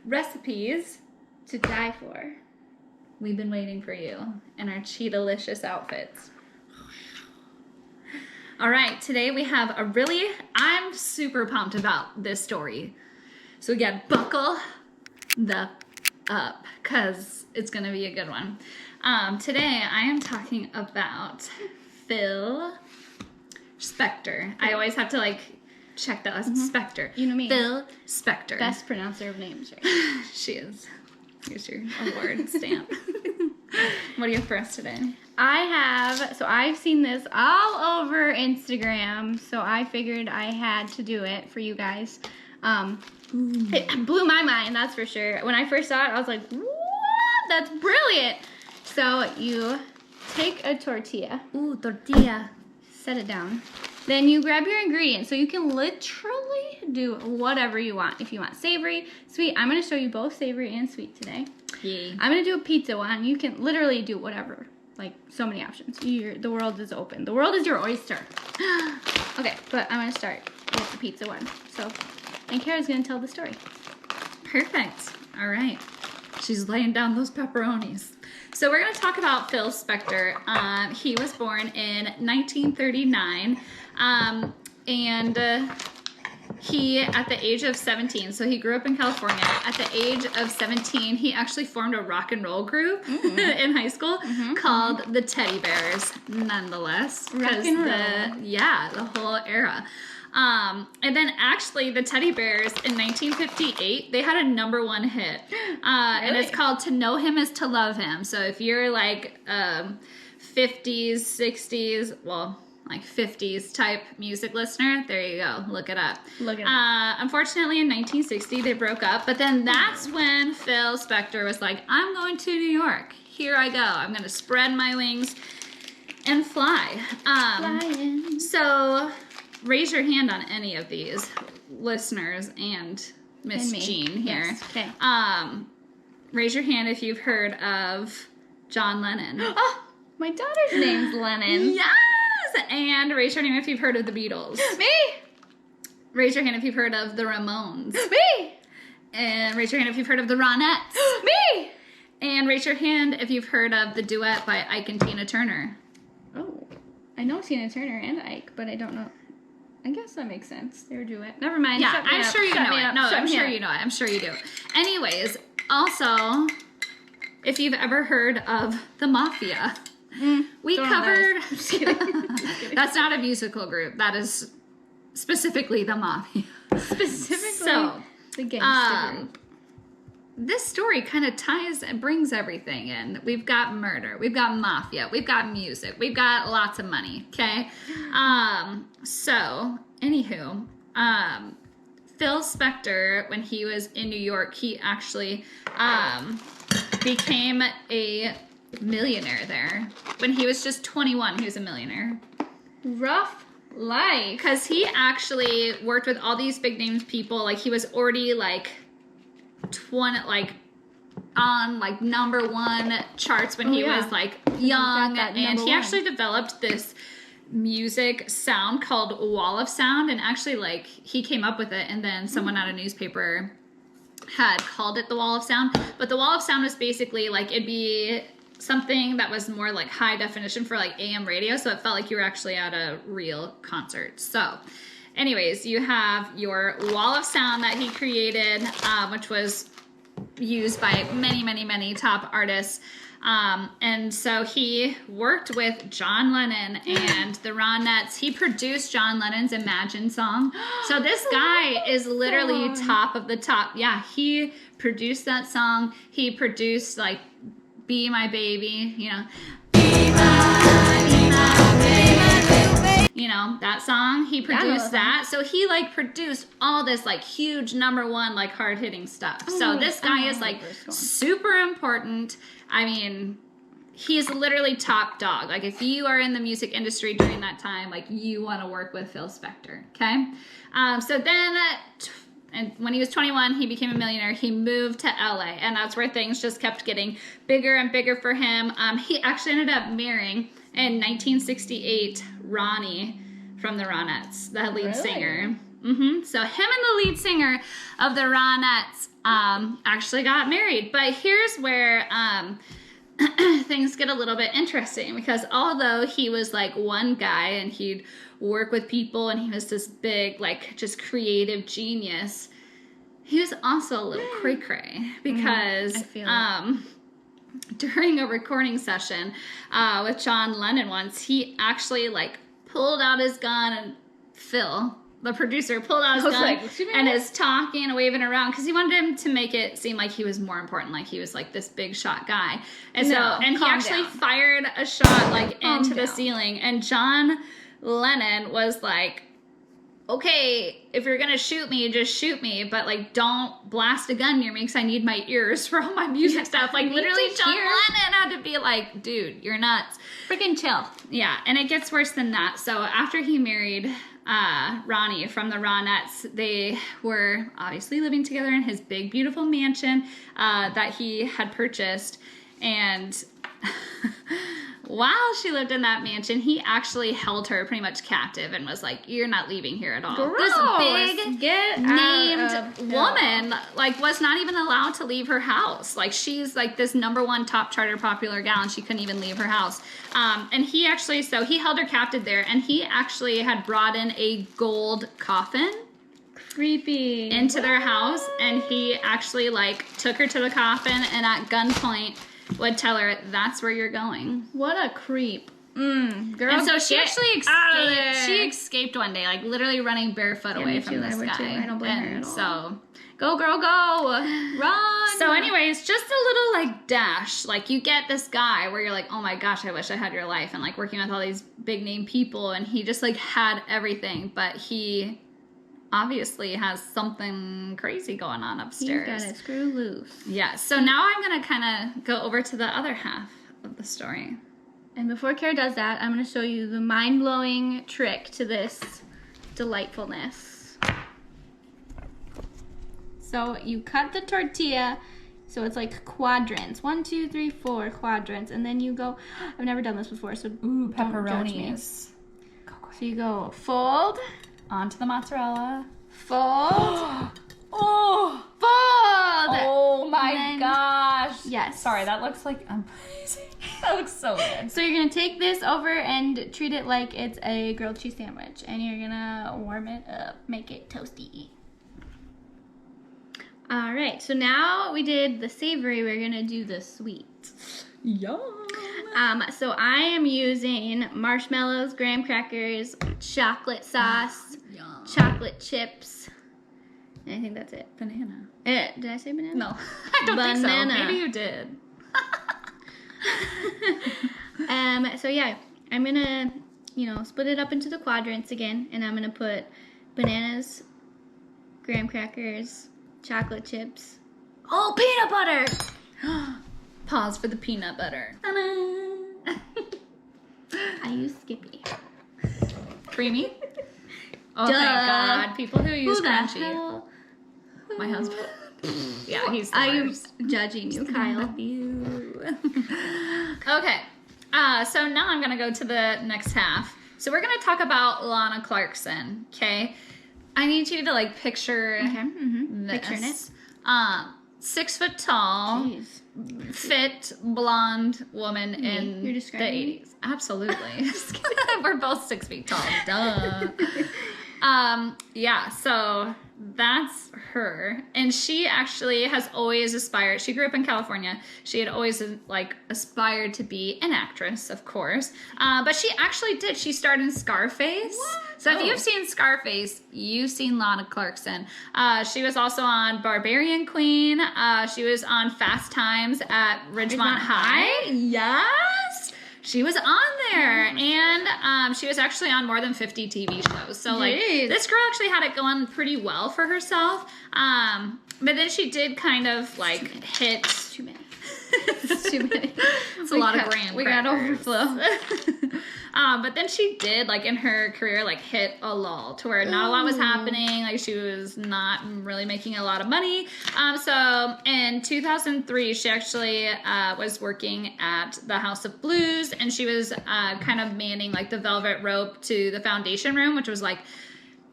recipes to die for. We've been waiting for you in our Cheetah-licious outfits. All right, today we have I'm super pumped about this story. So again, buckle up, because it's going to be a good one. Today I am talking about Phil Spector. I always have to check that. Spector. You know me. Phil Spector. Best pronouncer of names, right? She is. Here's your award stamp. What do you have for us today? I've seen this all over Instagram, so I figured I had to do it for you guys. It blew my mind, that's for sure. When I first saw it, I was like, what? That's brilliant. So you take a tortilla. Ooh, tortilla. Set it down. Then you grab your ingredients. So you can literally do whatever you want. If you want savory, sweet. I'm going to show you both savory and sweet today. Yay. I'm going to do a pizza one. You can literally do whatever. Like, so many options. The world is open. The world is your oyster. Okay, but I'm going to start with the pizza one. And Kara's going to tell the story. Perfect. All right. She's laying down those pepperonis. So we're going to talk about Phil Spector. He was born in 1939, and he, at the age of 17, so he grew up in California. At the age of 17, he actually formed a rock and roll group in high school called the Teddy Bears, nonetheless. Rock and roll. The whole era. And then actually the Teddy Bears in 1958, they had a '1 hit. And it's called To Know Him Is To Love Him. So if you're 50s, 60s, well, 50s type music listener, there you go. Look it up. Unfortunately, in 1960, they broke up. But then that's when Phil Spector was like, I'm going to New York. Here I go. I'm going to spread my wings and fly. Flying. So raise your hand on any of these listeners and Miss Jean here. Yes. Okay. Raise your hand if you've heard of John Lennon. Oh, my daughter's name's Lennon. Yes! And raise your hand if you've heard of the Beatles. Me! Raise your hand if you've heard of the Ramones. Me! And raise your hand if you've heard of the Ronettes. Me! And raise your hand if you've heard of the duet by Ike and Tina Turner. Oh, I know Tina Turner and Ike, but I don't know. I guess that makes sense. They were duet. Never mind. Yeah, I'm sure you know it. No, I'm sure you know it. I'm sure you do. Anyways, also, if you've ever heard of the Mafia, we covered... Just kidding. Just kidding. That's not a musical group. That is specifically the Mafia. Specifically the gangster group. This story kind of ties and brings everything in. We've got murder, we've got mafia, we've got music, we've got lots of money, okay? So, anywho, Phil Spector, when he was in New York, he actually became a millionaire there. When he was just 21, he was a millionaire. Rough life. Because he actually worked with all these big names people. He was already on #1 charts when he was young, and he actually developed this music sound called Wall of Sound, and actually he came up with it, and then someone at a newspaper had called it the Wall of Sound. But the Wall of Sound was basically it'd be something that was more high definition for AM radio, so it felt like you were actually at a real concert. So anyways, you have your Wall of Sound that he created, which was used by many, many, many top artists. And so he worked with John Lennon and the Ronettes. He produced John Lennon's Imagine song. So this guy is literally top of the top. Yeah, he produced that song. He produced Be My Baby, Be my baby. That song, he produced that. So he produced all this huge #1 hard-hitting stuff. So this guy is super important. I mean, he's literally top dog. If you are in the music industry during that time, you want to work with Phil Spector, okay? So then and when he was 21, he became a millionaire. He moved to LA, and that's where things just kept getting bigger and bigger for him. He actually ended up marrying in 1968 Ronnie from the Ronettes, the lead singer. So him and the lead singer of the Ronettes actually got married. But here's where things get a little bit interesting, because although he was like one guy and he'd work with people and he was this big, like, just creative genius, he was also a little cray-cray, because during a recording session with John Lennon once, he actually like pulled out his gun, and Phil, the producer, pulled out his gun and is talking and waving around, because he wanted him to make it seem like he was more important, like he was like this big shot guy. And he actually fired a shot like into the ceiling, and John Lennon was like, okay, if you're gonna shoot me, just shoot me, but like don't blast a gun near me because I need my ears for all my music stuff. Like literally John Lennon had to be like, dude, you're nuts. Freaking chill. Yeah, and it gets worse than that. So after he married Ronnie from the Ronettes, they were obviously living together in his big, beautiful mansion that he had purchased. And while she lived in that mansion, he actually held her pretty much captive and was like, you're not leaving here at all. Gross. This big named woman like was not even allowed to leave her house. Like she's like this #1 top charter popular gal, and she couldn't even leave her house. And he actually, so he held her captive there, and he actually had brought in a gold coffin. Creepy. Into their house, and he actually like took her to the coffin and at gunpoint would tell her, that's where you're going. What a creep. Girl, and so she actually escaped. She escaped one day, like literally running barefoot away from this guy. I don't blame her at all. So go, girl, go. Run. So anyways, just a little like dash. Like you get this guy where you're like, oh my gosh, I wish I had your life. And like working with all these big name people, and he just like had everything, but he obviously has something crazy going on upstairs. He's got it screw loose. Yeah, so now I'm going to kind of go over to the other half of the story. And before Kara does that, I'm going to show you the mind-blowing trick to this delightfulness. So you cut the tortilla, so it's like quadrants. 1, 2, 3, 4 quadrants. And then you go, I've never done this before, so don't judge me. So you go fold. Onto the mozzarella. Fold. Fold. Oh my gosh. Yes. Sorry, that looks like amazing. That looks so good. So you're going to take this over and treat it like it's a grilled cheese sandwich. And you're going to warm it up. Make it toasty. Alright, so now we did the savory. We're going to do the sweet. Yum. So I am using marshmallows, graham crackers, chocolate sauce, chocolate chips, and I think that's it. Banana. Did I say banana? No, I don't think so. Maybe you did. So yeah, I'm gonna, split it up into the quadrants again, and I'm gonna put bananas, graham crackers, chocolate chips. Oh, peanut butter! Pause for the peanut butter. I use Skippy. Creamy? Oh, thank God. People who use crunchy. My husband. Yeah, he's the worst. I'm judging you, Kyle. Okay. So now I'm going to go to the next half. So we're going to talk about Lana Clarkson, okay? I need you to, like, picture this. Picturing it. 6 foot tall. Jeez. Fit, blonde woman in You're the describing 80s. Absolutely. We're both 6 feet tall. Duh. Yeah, so that's her. And she actually has always aspired. She grew up in California. She had always like aspired to be an actress, of course. But she actually did. She starred in Scarface. What? So if you've seen Scarface, you've seen Lana Clarkson. She was also on Barbarian Queen. She was on Fast Times at Ridgemont High. Yes. She was on there, and she was actually on more than 50 TV shows. So, like, this girl actually had it going pretty well for herself. But then she did kind of, like, hit... Too many. It's too many. It's a lot of graham crackers. We got overflow. But then she did, like, in her career, like, hit a lull to where not a lot was happening. Like, she was not really making a lot of money. So in 2003, she actually was working at the House of Blues, and she was kind of manning, like, the velvet rope to the Foundation Room, which was, like,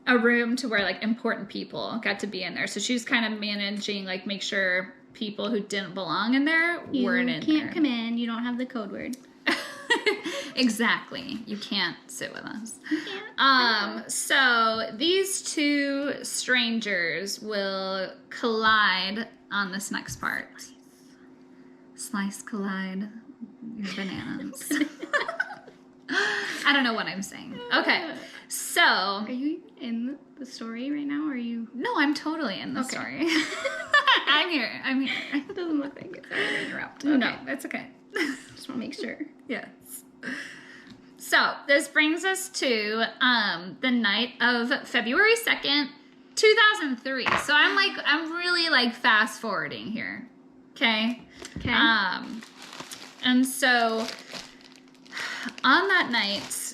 a room to where like important people got to be in there. So she was kind of managing, like, make sure people who didn't belong in there weren't in there. You can't come in. You don't have the code word. Exactly. You can't sit with us. You can't. So these two strangers will collide on this next part. Slice, collide your bananas. I don't know what I'm saying. Okay. So, are you in the story right now, or are you? No, I'm totally in the story. I'm here. It doesn't look like it's going to interrupt. Okay. No, it's okay. Just want to make sure. Yes. So, this brings us to the night of February 2nd, 2003. So, I'm really, like, fast forwarding here. Okay? Okay. And so, on that night,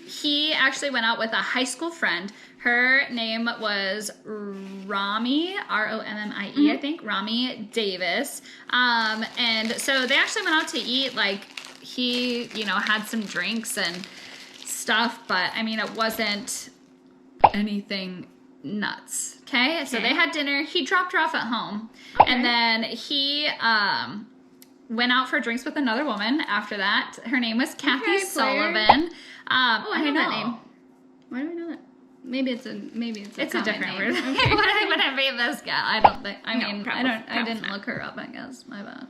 he actually went out with a high school friend. Her name was Rommie, Rommie, I think, Rommie Davis. And so they actually went out to eat. Like, he, had some drinks and stuff, but I mean, it wasn't anything nuts. Okay? So they had dinner. He dropped her off at home. Okay. And then he went out for drinks with another woman after that. Her name was Kathy Sullivan. I know that name. Why do I know that? Maybe it's a different word. Okay. What I made this gal. I don't think. I didn't look her up. I guess my bad.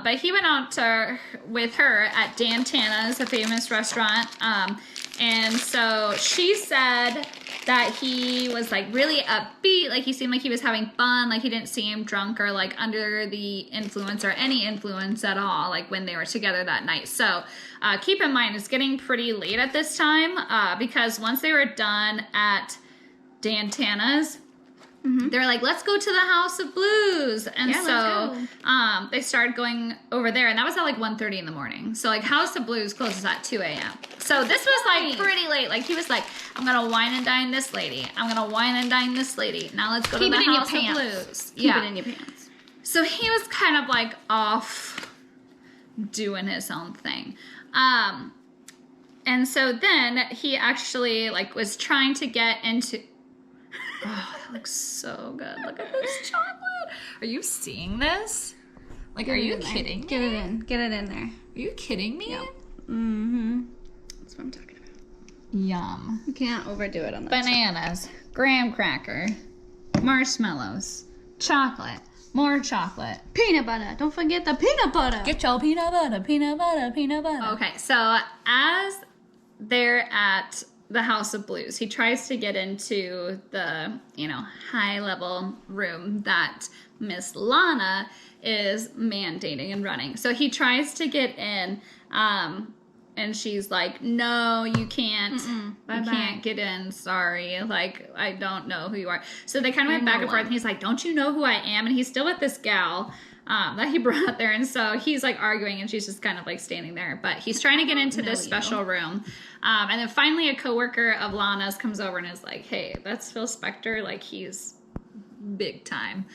But he went out with her at Dan Tana's, a famous restaurant. And so she said that he was like really upbeat, like he seemed like he was having fun, like he didn't seem drunk or like under the influence or any influence at all, like when they were together that night. So keep in mind, it's getting pretty late at this time because once they were done at Dan Tana's, they were like, let's go to the House of Blues. And so they started going over there. And that was at like 1:30 in the morning. So like House of Blues closes at 2 a.m. So this was like pretty late. Like he was like, I'm going to wine and dine this lady. I'm going to wine and dine this lady. Now let's go to the House of Blues. Keep it in your pants. So he was kind of like off doing his own thing. And so then he actually like was trying to get into... Oh, that looks so good. Look at this chocolate. Are you seeing this? Like, are you kidding me? Get it in. Get it in there. Are you kidding me? Yep. Mm-hmm. That's what I'm talking about. Yum. You can't overdo it on that. Bananas, graham cracker, marshmallows, chocolate, more chocolate. Peanut butter. Don't forget the peanut butter. Get your peanut butter, peanut butter, peanut butter. Okay, so as they're at the House of Blues, he tries to get into the, high level room that Miss Lana is mandating and running. So he tries to get in, and she's like, no, you can't. You can't get in. Sorry. Like, I don't know who you are. So they kind of went back and forth, and he's like, don't you know who I am? And he's still with this gal that he brought there. And so he's like arguing, and she's just kind of like standing there. But he's trying to get into this special room. And then finally a coworker of Lana's comes over and is like, hey, that's Phil Spector. Like, he's big time.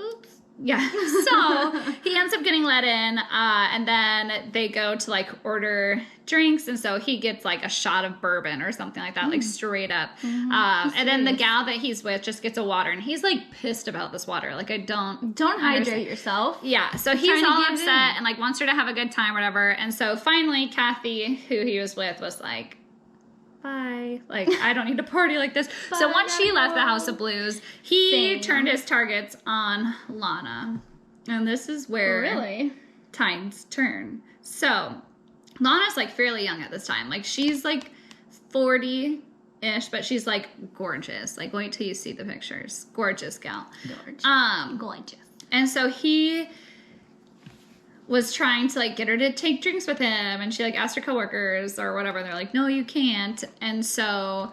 Oops. Yeah. So he ends up getting let in, and then they go to like order drinks, and so he gets like a shot of bourbon or something like that, like straight up. And then the gal that he's with just gets a water, and he's like pissed about this water. Like, I don't hydrate yourself. Yeah. So he's all upset and like wants her to have a good time, or whatever. And so finally, Kathy, who he was with, was like, bye. Like, I don't need to party like this. So once she left the House of Blues, he turned his targets on Lana. And this is where times turn. So Lana's like fairly young at this time. Like, she's like 40-ish, but she's like gorgeous. Like, wait till you see the pictures. Gorgeous gal. Gorgeous. And so he was trying to like get her to take drinks with him, and she like asked her coworkers or whatever, and they're like, no, you can't. And so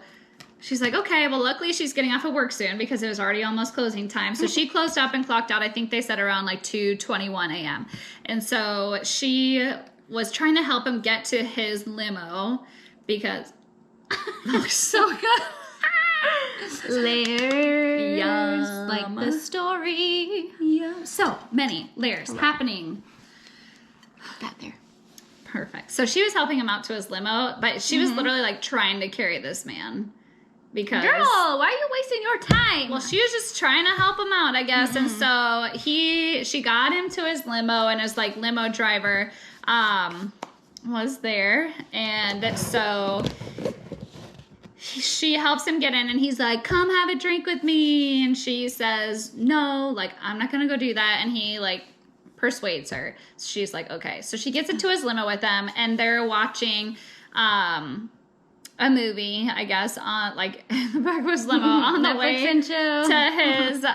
she's like, okay, well, luckily she's getting off of work soon because it was already almost closing time. So she closed up and clocked out. I think they said around like 2:21 a.m. And so she was trying to help him get to his limo because it looks so good. Layers. Yum. Like the story. Yeah. So many layers happening. Got there. Perfect. So she was helping him out to his limo, but she was literally like trying to carry this man because girl, why are you wasting your time? Well, she was just trying to help him out, I guess. And so she got him to his limo, and his like limo driver was there, and so she helps him get in, and he's like, come have a drink with me, and she says no, like, I'm not gonna go do that, and he like persuades her. She's like, okay. So she gets into his limo with them, and they're watching a movie, I guess, on like in the back of his limo on the way to his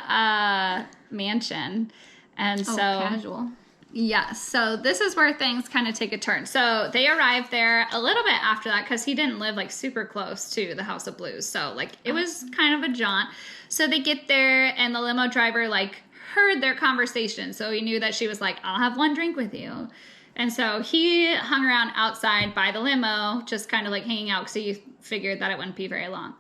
mansion. And so casual. Yeah, so this is where things kind of take a turn. So they arrived there a little bit after that because he didn't live like super close to the House of Blues. So like it was kind of a jaunt. So they get there, and the limo driver like heard their conversation. So he knew that she was like, I'll have one drink with you. And so he hung around outside by the limo, just kind of like hanging out because he figured that it wouldn't be very long.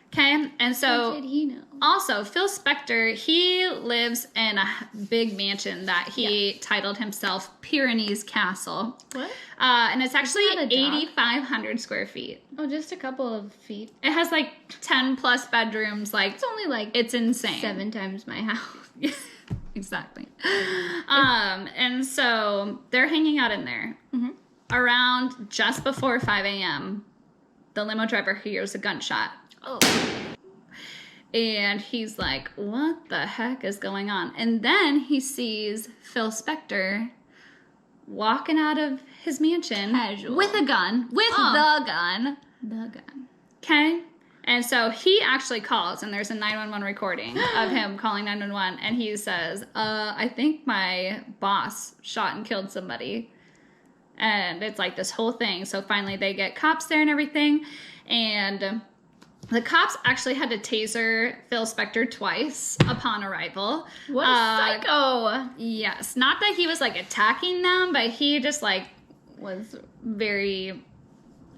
Okay, and so how did he know? Also, Phil Spector, he lives in a big mansion that he titled himself Pyrenees Castle. What? And it's actually 8,500 square feet. Oh, just a couple of feet. It has like 10 plus bedrooms. Like it's only like it's insane. 7 times my house. Exactly. And so they're hanging out in there. Around just before 5 a.m., the limo driver hears a gunshot. Oh. And he's like, what the heck is going on? And then he sees Phil Spector walking out of his mansion with a gun. The gun. Okay? And so he actually calls, and there's a 911 recording of him calling 911, and he says, I think my boss shot and killed somebody. And it's like this whole thing. So finally they get cops there and everything, and the cops actually had to taser Phil Spector twice upon arrival. What a psycho. Yes. Not that he was like attacking them, but he just like was very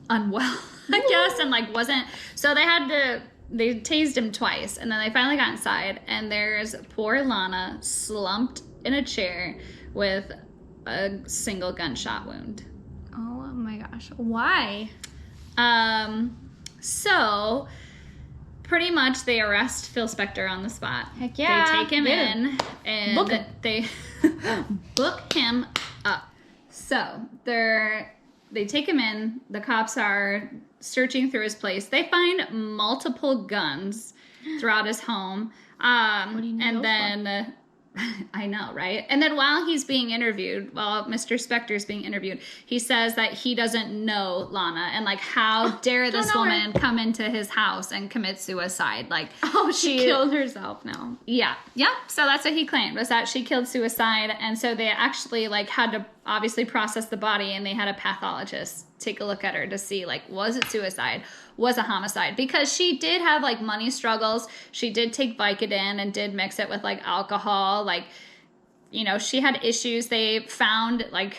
unwell, I guess, and like wasn't. So they tased him twice, and then they finally got inside, and there's poor Lana slumped in a chair with a single gunshot wound. Oh my gosh. Why? So pretty much they arrest Phil Spector on the spot. Heck yeah. They take him in, and they book him up. So they take him in. The cops are searching through his place. They find multiple guns throughout his home. What do you need and then I know, right? And then while Mr. Spector's being interviewed, he says that he doesn't know Lana, and like, how dare this woman come into his house and commit suicide? Like, she killed herself now. Yeah. So that's what he claimed, was that she killed suicide, and so they actually like had to obviously process the body, and they had a pathologist take a look at her to see like, was it suicide? Was a homicide? Because she did have like money struggles. She did take Vicodin and did mix it with like alcohol. Like, you know, she had issues. They found like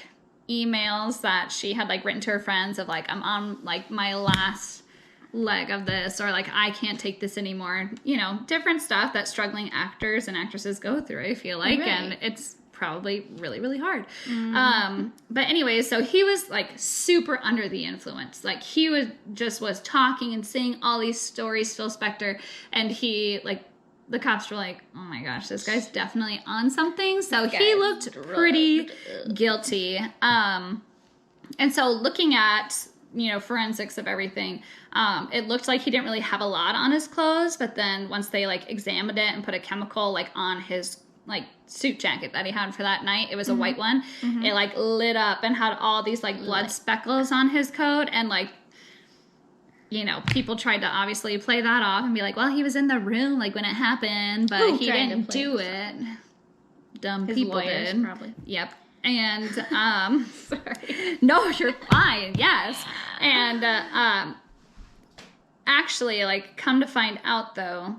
emails that she had like written to her friends of like, I'm on like my last leg of this, or like, I can't take this anymore. You know, different stuff that struggling actors and actresses go through, I feel like. Right. And it's probably really, really hard. But anyways, so he was like super under the influence. Like he was talking and saying all these stories, Phil Spector, and he like, the cops were like, oh my gosh, this guy's definitely on something. So he looked pretty guilty. And so looking at, you know, forensics of everything, it looked like he didn't really have a lot on his clothes, but then once they like examined it and put a chemical like on his like suit jacket that he had for that night, it was a white one. It like lit up and had all these like blood speckles on his coat, and like, you know, people tried to obviously play that off and be like, well, he was in the room like when it happened, but he didn't do it. Dumb his people lawyers, did. probably. Yep. And sorry. No, you're fine. Yes. And actually, like, come to find out though,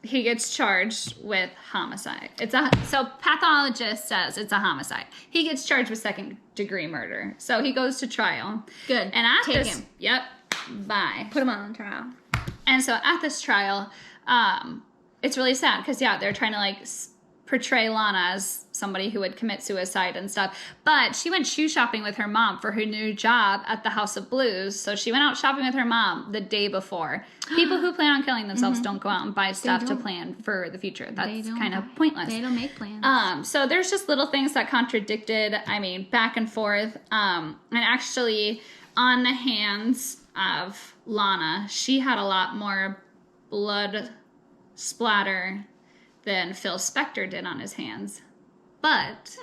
he gets charged with homicide. So pathologist says it's a homicide. He gets charged with second-degree murder. So he goes to trial. Good. And at Take him. Yep. Bye. Put him on trial. And so at this trial, it's really sad because they're trying to like portray Lana as somebody who would commit suicide and stuff. But she went shoe shopping with her mom for her new job at the House of Blues. So she went out shopping with her mom the day before. People who plan on killing themselves don't go out and buy stuff to plan for the future. That's kind of pointless. They don't make plans. So there's just little things that contradicted, back and forth. And actually, on the hands of Lana, she had a lot more blood splatter than Phil Spector did on his hands. But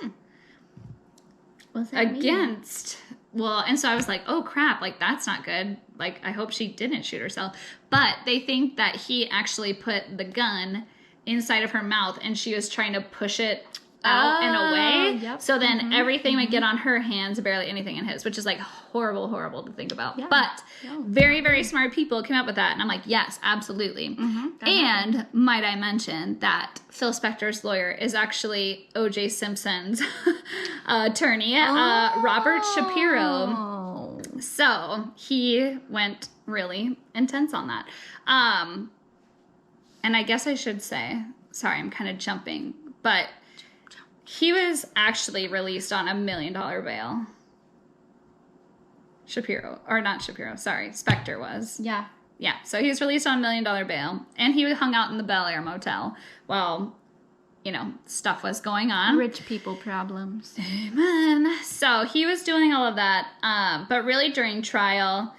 against, and so I was like, oh crap, like that's not good. Like, I hope she didn't shoot herself. But they think that he actually put the gun inside of her mouth and she was trying to push it out and away. Yep. So then everything would get on her hands, barely anything in his, which is like horrible to think about. Yeah. But very, very smart people came up with that. And I'm like, yes, absolutely. And might I mention that Phil Spector's lawyer is actually O.J. Simpson's attorney, Robert Shapiro. So he went really intense on that. And I guess I should say, sorry, I'm kind of jumping, but he was actually released on $1 million bail. Spector was. Yeah. Yeah, so he was released on $1 million bail, and he hung out in the Bel Air motel while, stuff was going on. Rich people problems. Amen. So he was doing all of that, but really during trial,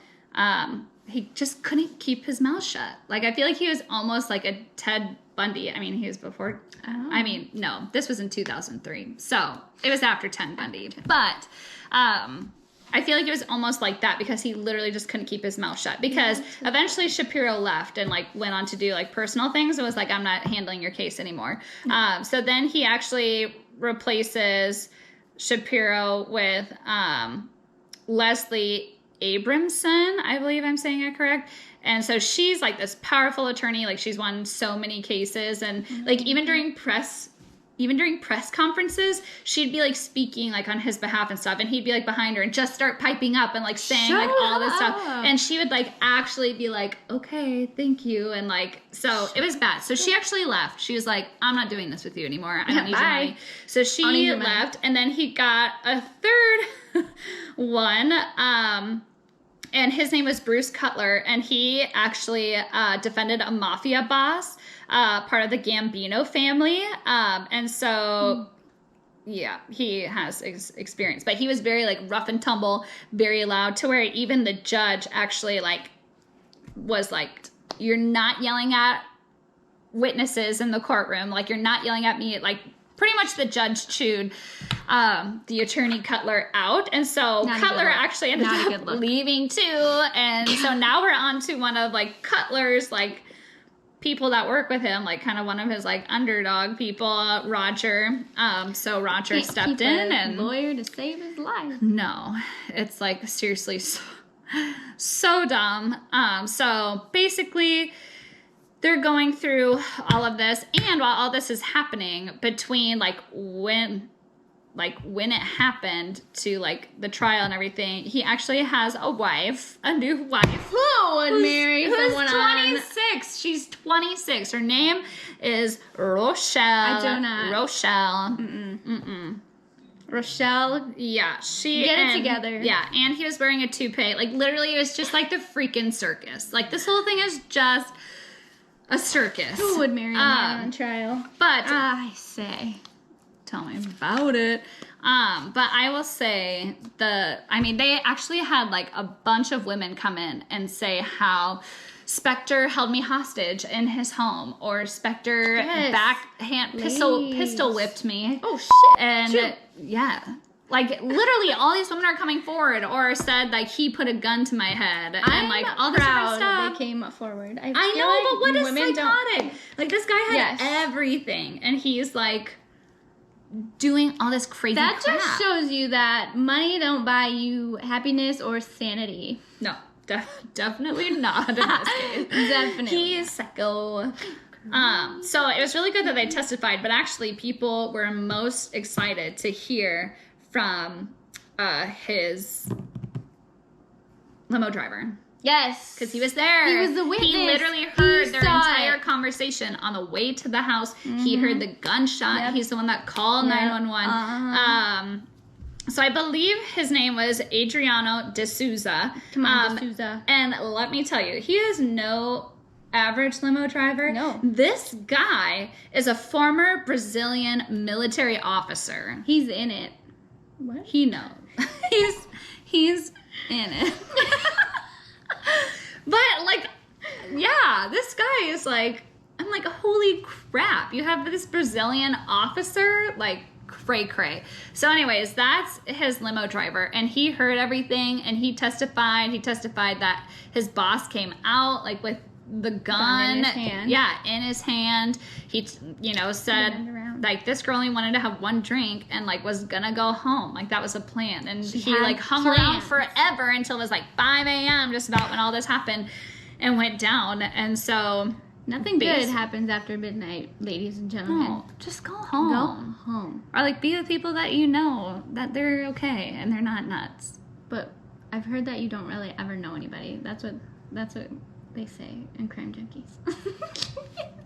he just couldn't keep his mouth shut. Like, I feel like he was almost like a Ted Bundy. I mean, he was before. No, this was in 2003. So it was after Ted Bundy. But I feel like it was almost like that because he literally just couldn't keep his mouth shut. Because eventually Shapiro left and went on to do personal things and was like, I'm not handling your case anymore. So then he actually replaces Shapiro with Leslie Abramson, I believe I'm saying it correct. And so she's this powerful attorney, she's won so many cases, and even during press conferences, she'd be speaking on his behalf and stuff, and he'd be behind her and just start piping up and saying all this stuff, and she would actually be okay, thank you, and so it was bad. So she actually left. She was like, I'm not doing this with you anymore. I don't need your money. So she left, and then he got a third one. And his name was Bruce Cutler, and he actually defended a mafia boss, part of the Gambino family. And so, yeah, he has experience. But he was very, rough and tumble, very loud, to where even the judge actually, was you're not yelling at witnesses in the courtroom. You're not yelling at me. Pretty much the judge chewed the attorney Cutler out, and so Cutler actually ended up leaving too, and so now we're on to one of Cutler's people that work with him, kind of one of his underdog people, Roger. So Roger stepped in and lawyer to save his life. No, it's seriously so dumb. So basically, they're going through all of this, and while all this is happening, between when it happened to the trial and everything, he actually has a new wife. Who would marry someone 26. She's 26. Her name is Rochelle. I do not. Rochelle. Rochelle. Yeah, get it together. Yeah, and he was wearing a toupee. Literally, it was just the freaking circus. This whole thing is just a circus. Who would marry a man on trial? But I say, tell me about it. But I will say they actually had a bunch of women come in and say how Spector held me hostage in his home, or Spector backhand pistol whipped me. Oh shit! And yeah. Literally, all these women are coming forward, or said, he put a gun to my head, and, all this different stuff. They came forward. I know, but what is psychotic? This guy had everything, and he's, doing all this crazy crap. That just shows you that money don't buy you happiness or sanity. No, definitely not in this case. Definitely. He is psycho. So it was really good that they testified, but actually people were most excited to hear from his limo driver. Yes. Because he was there. He was the witness. He literally heard their entire conversation. conversation on the way to the house. He heard the gunshot. Yep. He's the one that called 911. So I believe his name was Adriano de Souza. Come on, de Souza. And let me tell you, he is no average limo driver. No. This guy is a former Brazilian military officer. He's in it. What? He knows. he's in it. But, like, yeah, this guy is like, I'm like, holy crap. You have this Brazilian officer, like, cray. So anyways, that's his limo driver, and he heard everything, and he testified that his boss came out like with the gun in his hand. In his hand. He said like this girl only wanted to have one drink and like was gonna go home, like that was a plan, and he like hung around forever until it was like 5 a.m. just about when all this happened and went down. And so nothing good happens after midnight, ladies and gentlemen. No, just go home. Go home. Or, like, be with people that you know, that they're okay and they're not nuts. But I've heard that you don't really ever know anybody. That's what they say in Crime Junkies.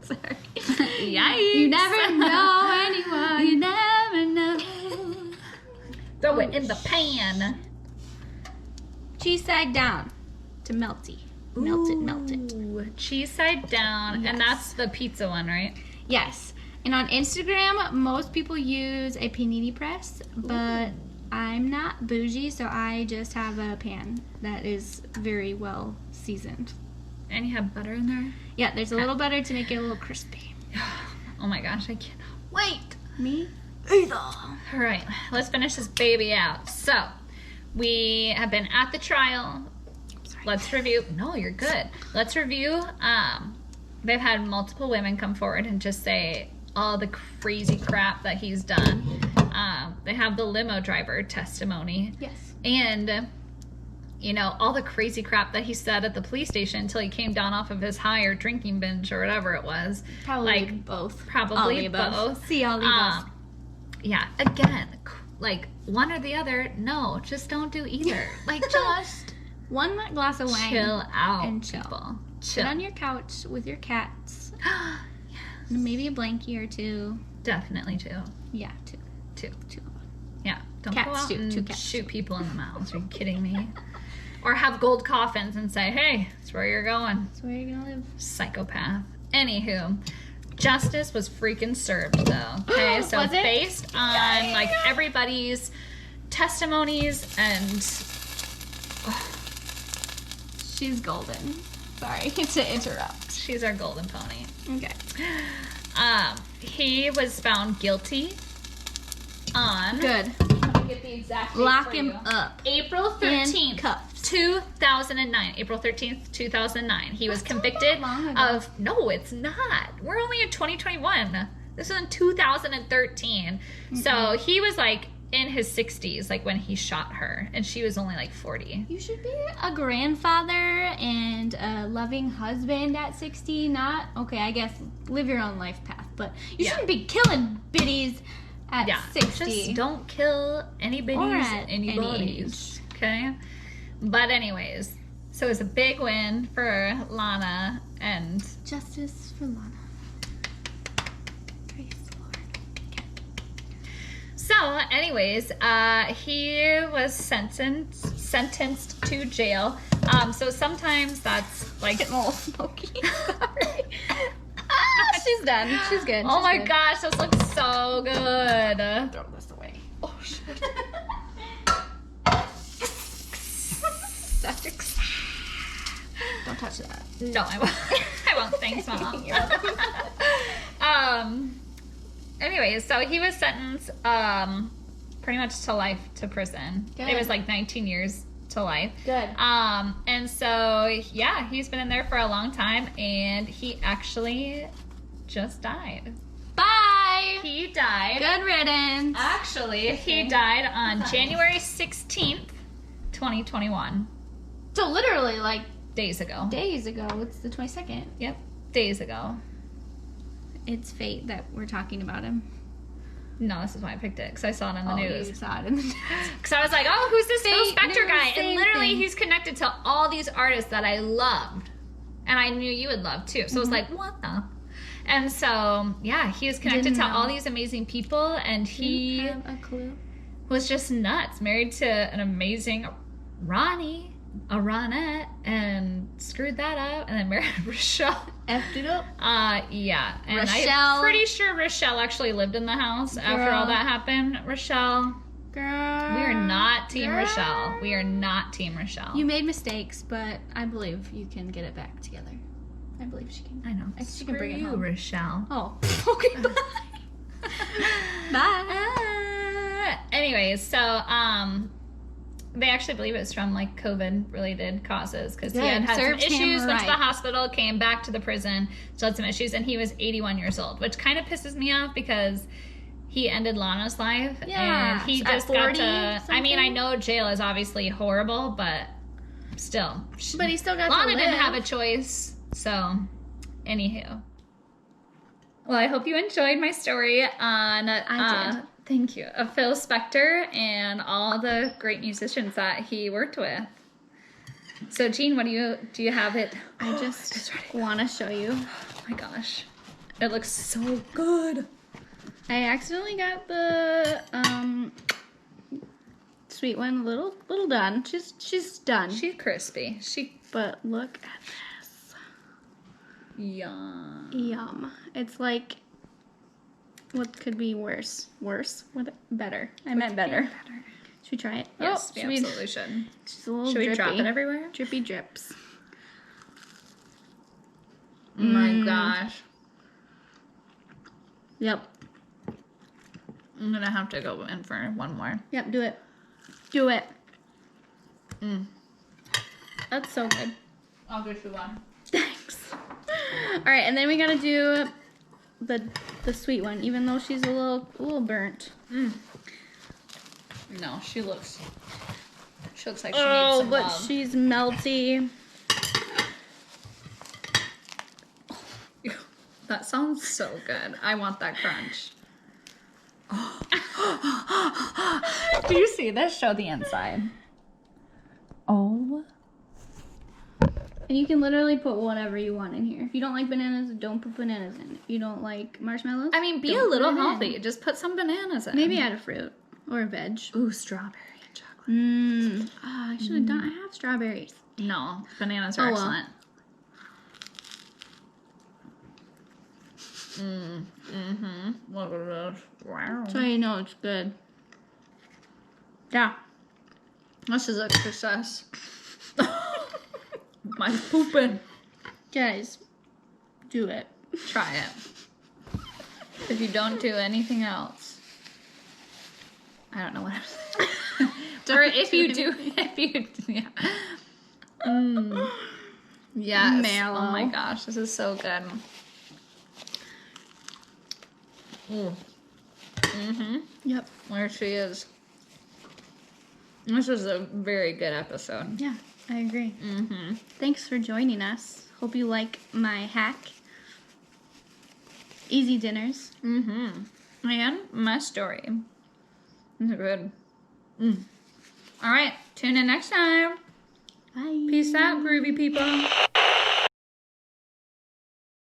Sorry. Yikes. You never know anyone. You never know. Throw it in the pan. Cheese side down to melty. Melt it. Cheese side down. Yes. And that's the pizza one, right? Yes. And on Instagram, most people use a panini press, but I'm not bougie, so I just have a pan that is very well seasoned. And you have butter in there? Yeah, there's a little butter to make it a little crispy. Oh my gosh, I cannot wait. Me either. All right, let's finish this baby out. So, we have been at the trial. Let's review. No, you're good. Let's review. They've had multiple women come forward and just say all the crazy crap that he's done. They have the limo driver testimony. Yes. And, all the crazy crap that he said at the police station until he came down off of his high or drinking binge or whatever it was. Probably both. Probably both. See all the above. Yeah. Again, like one or the other. No, just don't do either. Like just... One glass of wine. Chill out, and chill. Chill. Sit on your couch with your cats. Yes. Maybe a blankie or two. Definitely two. Yeah, two. Yeah. Don't cats go out and two cats shoot people in the mouth. Are you kidding me? Or have gold coffins and say, hey, that's where you're going. That's where you're going to live. Psychopath. Anywho, justice was freaking served, though. Okay, so based on, like, everybody's testimonies and... She's golden. Sorry to interrupt. She's our golden pony. Okay. He was found guilty on... Good. Let me get the exact date Lock for him you. up. April 13th, 2009. April 13th, 2009. He was convicted of... No, it's not. We're only in 2021. This is in 2013. Mm-hmm. So he was like... in his 60s, like when he shot her, and she was only like 40. You should be a grandfather and a loving husband at 60. Not okay, I guess live your own life path, but you shouldn't be killing biddies at 60. Just don't kill any biddies, any age. Okay? But anyways, so it was a big win for Lana and justice for Lana. So, anyways, he was sentenced to jail. So sometimes that's like getting a little smoky. Sorry. She's done. She's good. Oh my gosh, this looks so good. Throw this away. Oh shit. Don't touch that. No, I won't. I won't. Thanks, Mom. Anyways, so he was sentenced pretty much to life to prison. Good. It was like 19 years to life. Good. And so, yeah, he's been in there for a long time, and he actually just died. Bye! He died. Good riddance. Actually, he died on January 16th, 2021. So literally, like... Days ago. It's the 22nd. Yep. Days ago. It's fate that we're talking about him. No, this is why I picked it, because I saw it in the news. You saw it in the news. Because I was like, oh, who's this Phil Spector guy? And literally, he's connected to all these artists that I loved. And I knew you would love, too. So I was like, what the? And so, yeah, he was connected to all these amazing people, and he have a clue. Was just nuts. Married to an amazing Ronnie, a Ronette, and screwed that up, and then married Rochelle. Effed it up. Yeah. And Rochelle. I'm pretty sure Rochelle actually lived in the house after all that happened. Rochelle. Girl. We are not Team Rochelle. We are not Team Rochelle. You made mistakes, but I believe you can get it back together. I believe she can. I know. She can bring it home. Rochelle. Oh. Okay, bye. Bye. Anyways, so, they actually believe it's from like COVID related causes because he had some issues, went to the hospital, came back to the prison, still had some issues, and he was 81 years old, which kind of pisses me off because he ended Lana's life. Yeah. And he just got to, I mean, I know jail is obviously horrible, but still. But he still got Lana to live. didn't have a choice. So, anywho. Well, I hope you enjoyed my story on... I did. Thank you. Of Phil Spector and all the great musicians that he worked with. So, Jean, what do you have it? I just want to show you. Oh my gosh. It looks so good. I accidentally got the sweet one a little done. She's done. She's crispy. But look at this. Yum. Yum. It's like, what could be worse? Worse? What? Better. I meant better. Should we try it? Yes, we absolutely should. Just a little Should we drippy. drop it everywhere? Drippy drips. Oh my gosh. Yep. I'm gonna have to go in for one more. Yep, do it. Do it. Mm. That's so good. I'll do you one. Thanks. All right, and then we gotta do the sweet one, even though she's a little burnt. Mm. No, she looks like she needs some but love. she's melty. That sounds so good. I want that crunch. Do you see this? Show the inside. Oh. And you can literally put whatever you want in here. If you don't like bananas, don't put bananas in. If you don't like marshmallows, I mean, be a don't little put it in. healthy. Just put some bananas in. Maybe add a fruit or a veg. Ooh, strawberry and chocolate. Mmm. Oh, I should have done. I have strawberries. No, bananas are excellent. Look at this. Wow. So you know it's good. Yeah. This is a success. Mine's pooping. Guys, do it. Try it. If you don't do anything else. I don't know what I'm saying. Or if you do, yeah. Yes. Mallow. Oh my gosh, this is so good. Yep. There she is. This is a very good episode. Yeah, I agree. Thanks for joining us. Hope you like my hack. Easy dinners. And my story. It's good. All right, tune in next time. Bye. Peace out, groovy people.